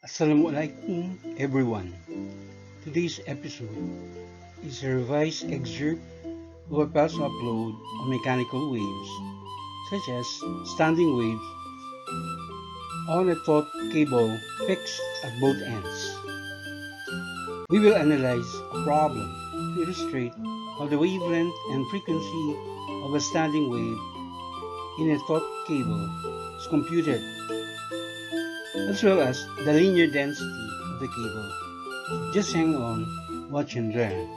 Assalamualaikum everyone. Today's episode is a revised excerpt of a past upload on mechanical waves, such as standing waves on a taut cable fixed at both ends. We will analyze a problem to illustrate how the wavelength and frequency of a standing wave in a taut cable is computed, as well as the linear density of the cable. So just hang on, watch and learn.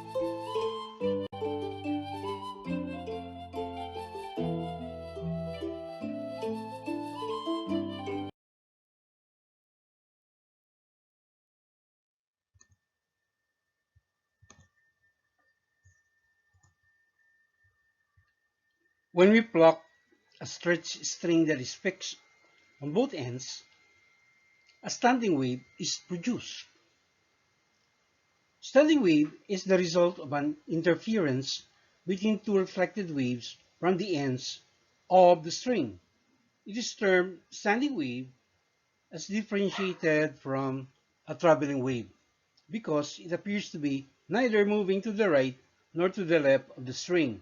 When we pluck a stretched string that is fixed on both ends, a standing wave is produced. Standing wave is the result of an interference between two reflected waves from the ends of the string. It is termed standing wave as differentiated from a traveling wave because it appears to be neither moving to the right nor to the left of the string.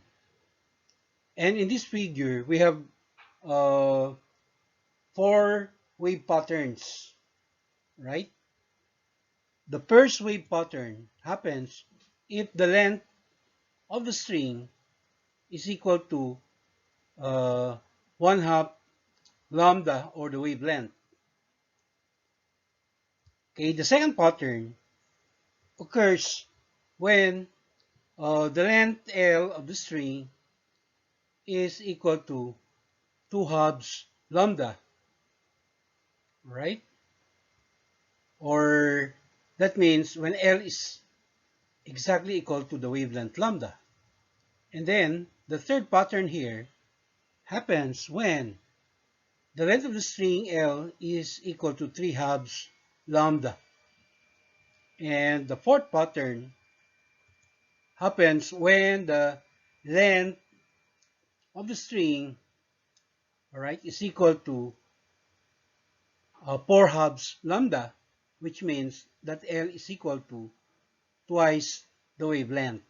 And in this figure, we have uh, four wave patterns, right? The first wave pattern happens if the length of the string is equal to uh, 1/2 lambda, or the wavelength. Okay, the second pattern occurs when the length L of the string is equal to 2/2 lambda, right? Or that means when L is exactly equal to the wavelength lambda. And then the third pattern here happens when the length of the string L is equal to 3/2 lambda. And the fourth pattern happens when the length of the string, all right, is equal to 4/2 lambda, which means that L is equal to twice the wavelength,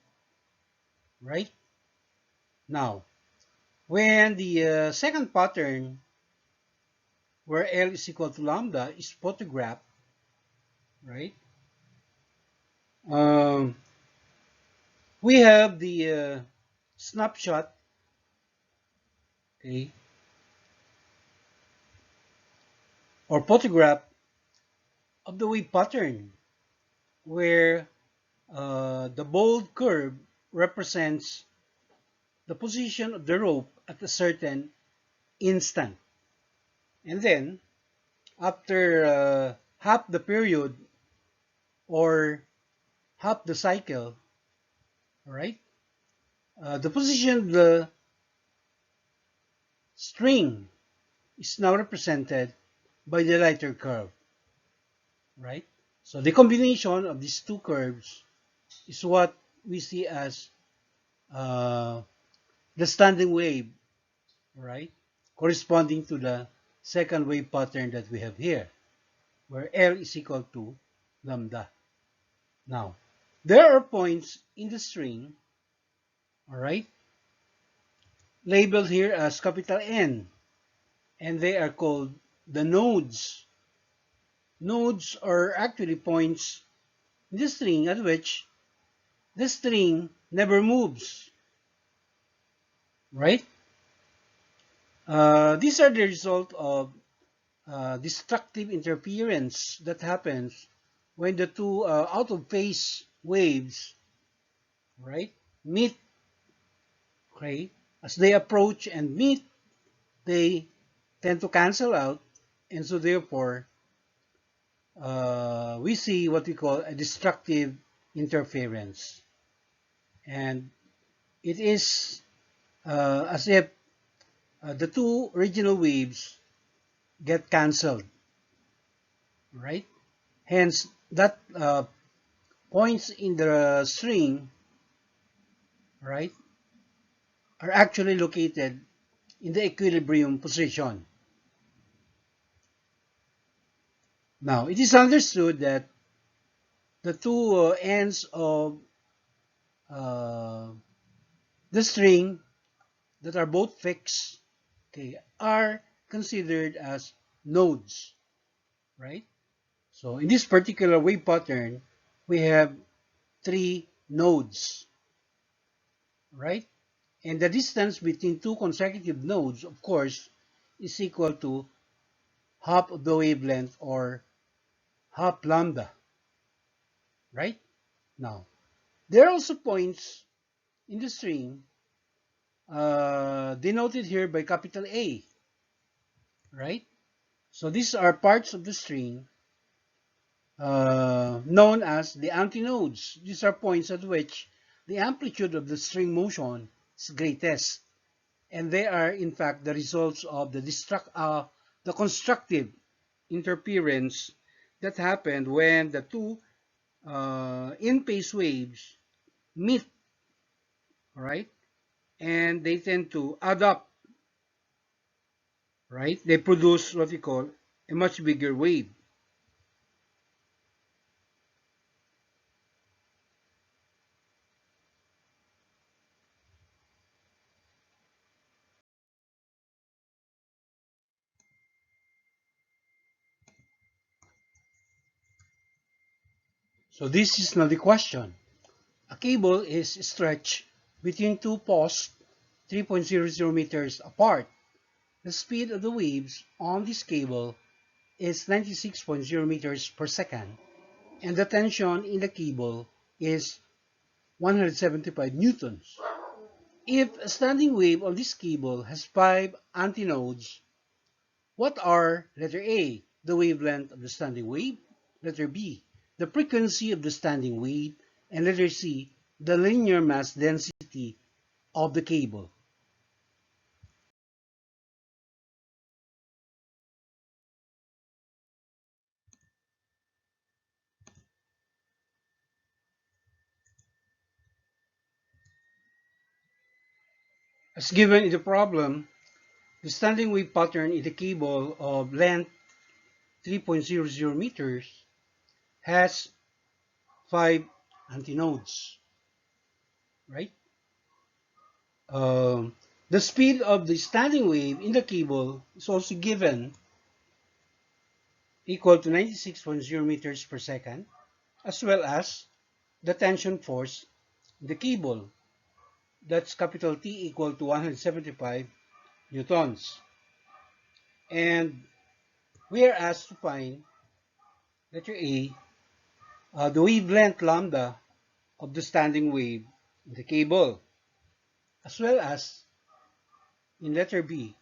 right? Now, when the second pattern, where L is equal to lambda, is photographed, right? Um, we have the snapshot, okay, or photograph of the wave pattern, where the bold curve represents the position of the rope at a certain instant. And then, after half the period or half the cycle, all right, the position of the string is now represented by the lighter curve, right? So the combination of these two curves is what we see as uh, the standing wave, right? Corresponding to the second wave pattern that we have here, where L is equal to lambda. Now, there are points in the string, all right, labeled here as capital N, and they are called the nodes. Nodes are actually points in the string at which the string never moves, right? These are the result of destructive interference that happens when the two out of phase waves, right, meet, okay? As they approach and meet, they tend to cancel out, and so therefore we see what we call a destructive interference. And it is as if the two original waves get cancelled, right? Hence, that points in the string, right, are actually located in the equilibrium position. Now, it is understood that the two ends of uh, the string that are both fixed, okay, are considered as nodes, right? So in this particular wave pattern, we have three nodes, right? And the distance between two consecutive nodes, of course, is equal to half of the wavelength, or half lambda, right? Now, there are also points in the string denoted here by capital A, right? So these are parts of the string known as the antinodes. These are points at which the amplitude of the string motion is greatest, and they are in fact the results of the constructive interference that happened when the two in-phase waves meet, right? And they tend to add up, right? They produce what we call a much bigger wave. So this is now the question. A cable is stretched between two posts 3.00 meters apart. The speed of the waves on this cable is 96.0 meters per second, and the tension in the cable is 175 newtons. If a standing wave on this cable has 5 antinodes, what are letter A, the wavelength of the standing wave, letter B, the frequency of the standing wave, and letter C, the linear mass density of the cable? As given in the problem, the standing wave pattern in the cable of length 3.00 meters has 5 antinodes, right? The speed of the standing wave in the cable is also given equal to 96.0 meters per second, as well as the tension force in the cable. That's capital T equal to 175 newtons. And we are asked to find letter A, the wavelength lambda of the standing wave in the cable, as well as in letter B,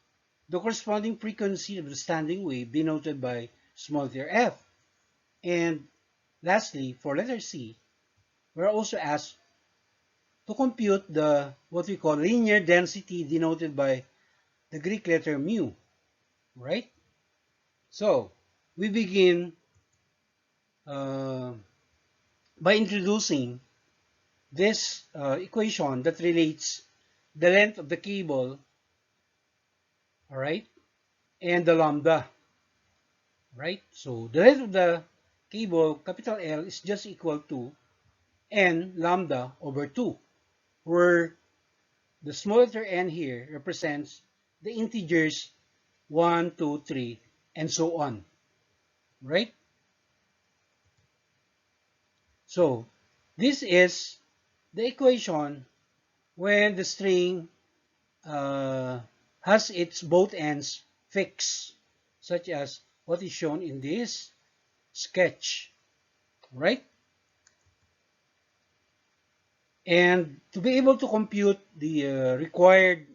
the corresponding frequency of the standing wave denoted by small letter f. And lastly, for letter C, we're also asked to compute the what we call linear density denoted by the Greek letter mu, right? So we begin uh, by introducing this equation that relates the length of the cable, all right, and the lambda, right? So the length of the cable, capital L, is just equal to n lambda over 2, where the small letter n here represents the integers 1, 2, 3, and so on, right? So this is the equation when the string uh, has its both ends fixed, such as what is shown in this sketch, right? And to be able to compute the required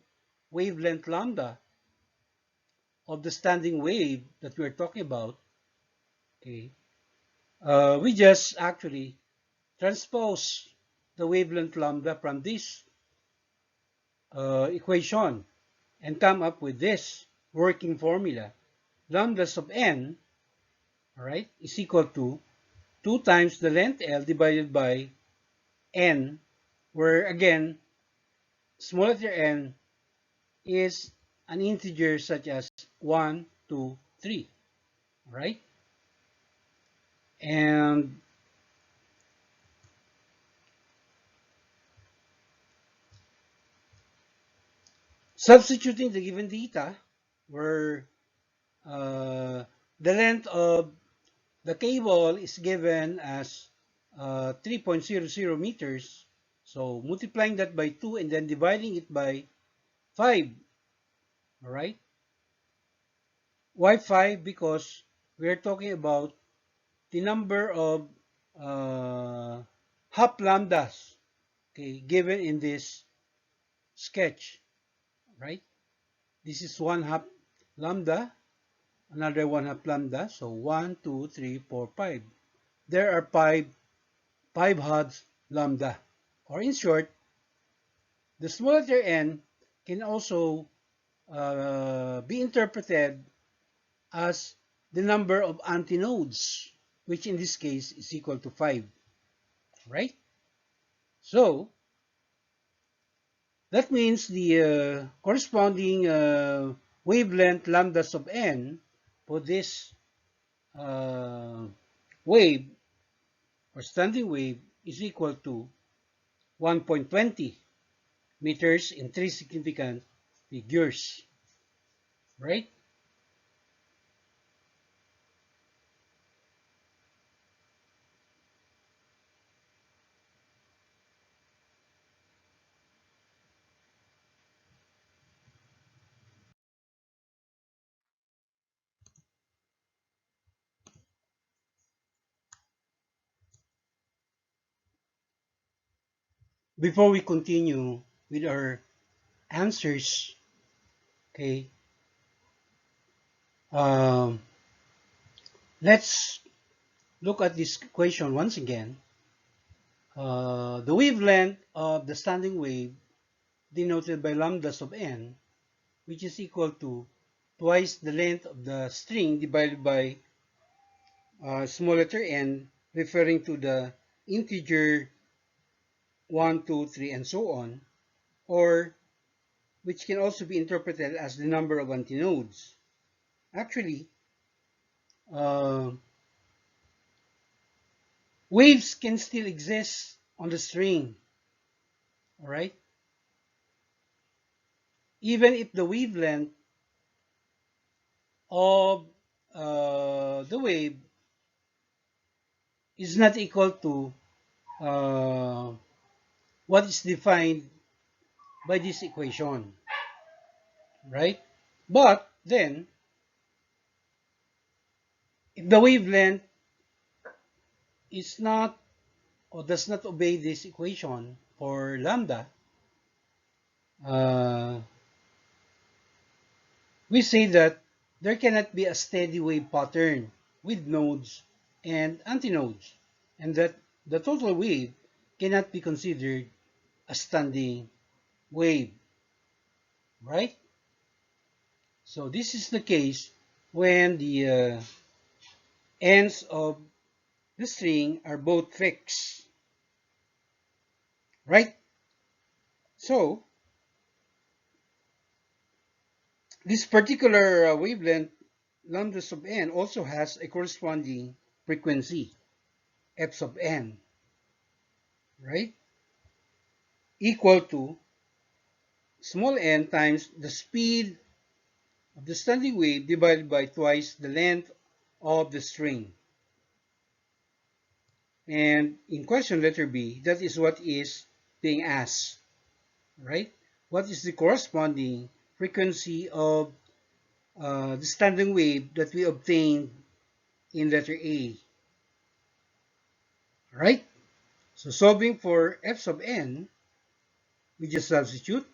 wavelength lambda of the standing wave that we're talking about, okay, we just actually transpose the wavelength lambda from this equation and come up with this working formula. Lambdas of n, all right, is equal to 2 times the length L divided by n, where again, small letter n is an integer such as 1, 2, 3, right? And substituting the given data, where uh, the length of the cable is given as 3.00 meters. So multiplying that by 2 and then dividing it by 5. All right. Why 5? Because we're talking about the number of uh, half lambdas, okay, given in this sketch, right? This is one half lambda, another one half lambda. So 1, 2, 3, 4, 5. There are five halves lambda. Or in short, the small letter n can also be interpreted as the number of antinodes, which in this case is equal to 5, right? So that means the corresponding wavelength lambda sub n for this uh, wave or standing wave is equal to 1.20 meters in three significant figures, right? Before we continue with our answers, okay, um, let's look at this equation once again. The wavelength of the standing wave denoted by lambda sub n, which is equal to twice the length of the string divided by small letter n, referring to the integer 1, 2, 3, and so on, or which can also be interpreted as the number of antinodes. Actually, uh, waves can still exist on the string, all right? Even if the wavelength of the wave is not equal to uh, what is defined by this equation, right? But then, if the wavelength is not or does not obey this equation for lambda, uh, we say that there cannot be a steady wave pattern with nodes and antinodes, and that the total wave cannot be considered a standing wave, right? So this is the case when the ends of the string are both fixed, right? So this particular wavelength lambda sub n also has a corresponding frequency f sub n, right? Equal to small n times the speed of the standing wave divided by twice the length of the string. And in question letter B, that is what is being asked, right? What is the corresponding frequency of the standing wave that we obtained in letter A, right? So solving for f sub n, we just substitute.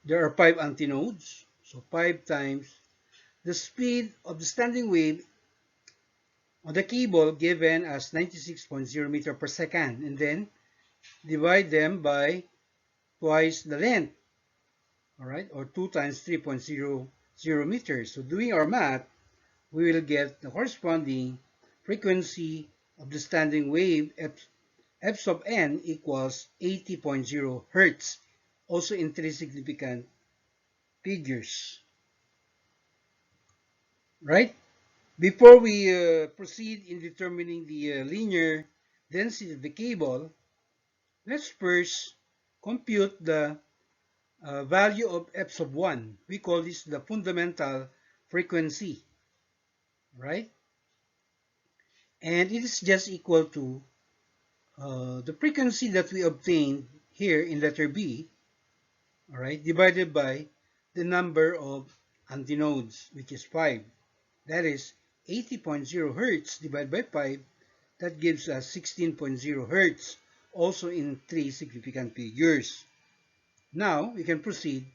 There are 5 antinodes, so 5 times the speed of the standing wave on the cable given as 96.0 meter per second, and then divide them by twice the length, all right, or 2 times 3.00 meters. So doing our math, we will get the corresponding frequency of the standing wave f sub n equals 80.0 hertz, also in three significant figures, right? Before we proceed in determining the linear density of the cable, let's first compute the value of f sub 1. We call this the fundamental frequency, right? And it is just equal to the frequency that we obtained here in letter B, all right, divided by the number of antinodes, which is 5. That is 80.0 hertz divided by 5. That gives us 16.0 hertz, also in 3 significant figures. Now, we can proceed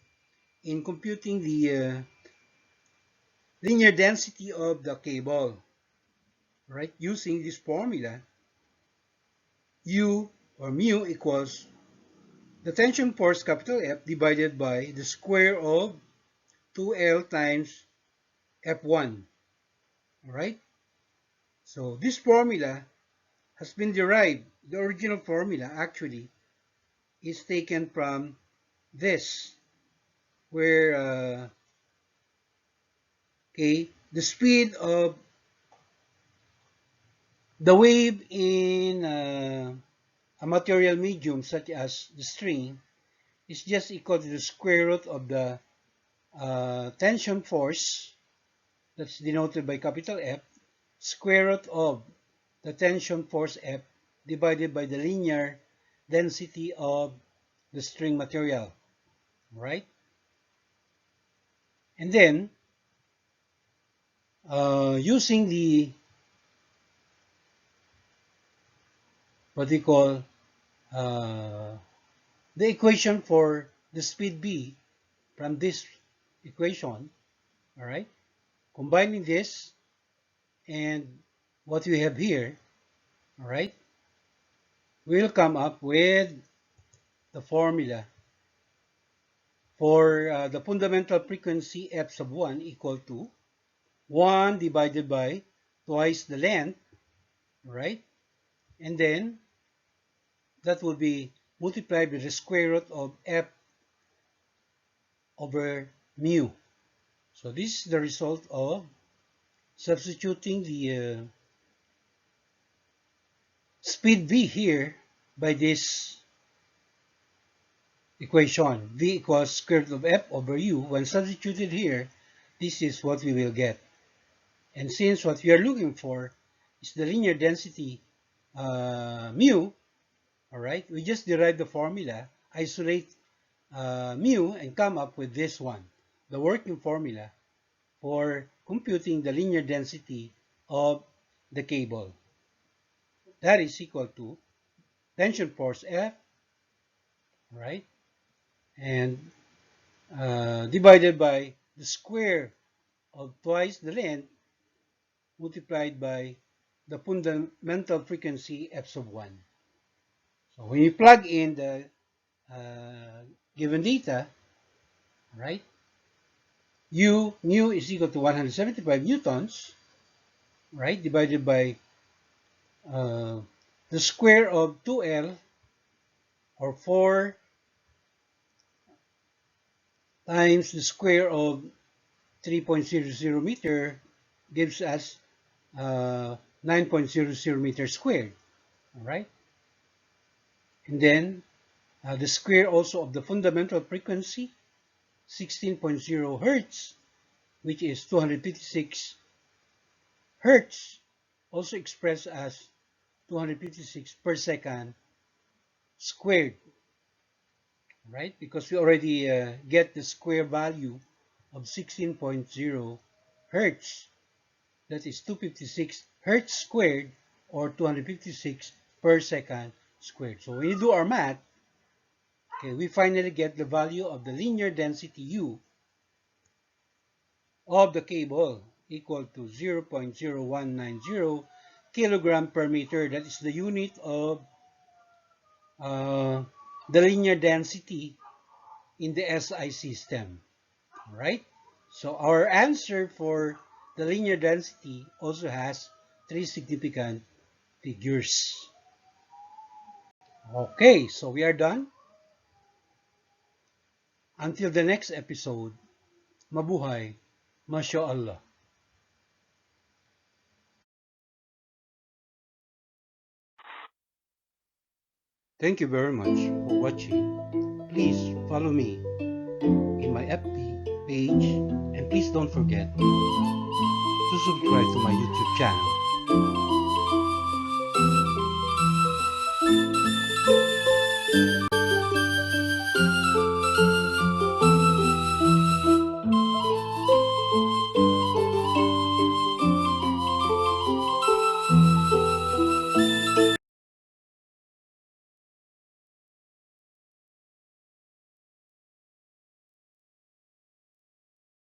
in computing the linear density of the cable, right? Using this formula, U or mu equals the tension force capital F divided by the square of 2L times F1, all right? So this formula has been derived. The original formula actually is taken from this, where okay, the speed of the wave in a material medium such as the string is just equal to the square root of the tension force, that's denoted by capital F, square root of the tension force F divided by the linear density of the string material, right? And then, using the, what we call, the equation for the speed B from this equation, all right? Combining this and what we have here, all right, we'll come up with the formula for the fundamental frequency f sub 1 equal to 1 divided by twice the length, right? And then that will be multiplied with the square root of f over mu. So this is the result of substituting the speed v here by this equation. V equals square root of f over u. When substituted here, this is what we will get. And since what we are looking for is the linear density mu, all right, we just derive the formula, isolate mu, and come up with this one, the working formula for computing the linear density of the cable. That is equal to tension force F, right, and divided by the square of twice the length multiplied by the fundamental frequency f sub 1. So when you plug in the given data, right, mu is equal to 175 newtons, right, divided by the square of 2L, or 4 times the square of 3.00 meter gives us 9.00 meters squared, all right? And then the square also of the fundamental frequency, 16.0 hertz, which is 256 hertz, also expressed as 256 per second squared, right? Because we already get the square value of 16.0 hertz. That is 256 hertz squared, or 256 per second squared. So when you do our math, okay, we finally get the value of the linear density U of the cable equal to 0.0190 kilogram per meter. That is the unit of the linear density in the SI system, right? So our answer for the linear density also has 3 significant figures. Okay, so we are done. Until the next episode, mabuhay, Masya Allah. Thank you very much for watching. Please follow me in my FB page, and please don't forget to subscribe to my YouTube channel.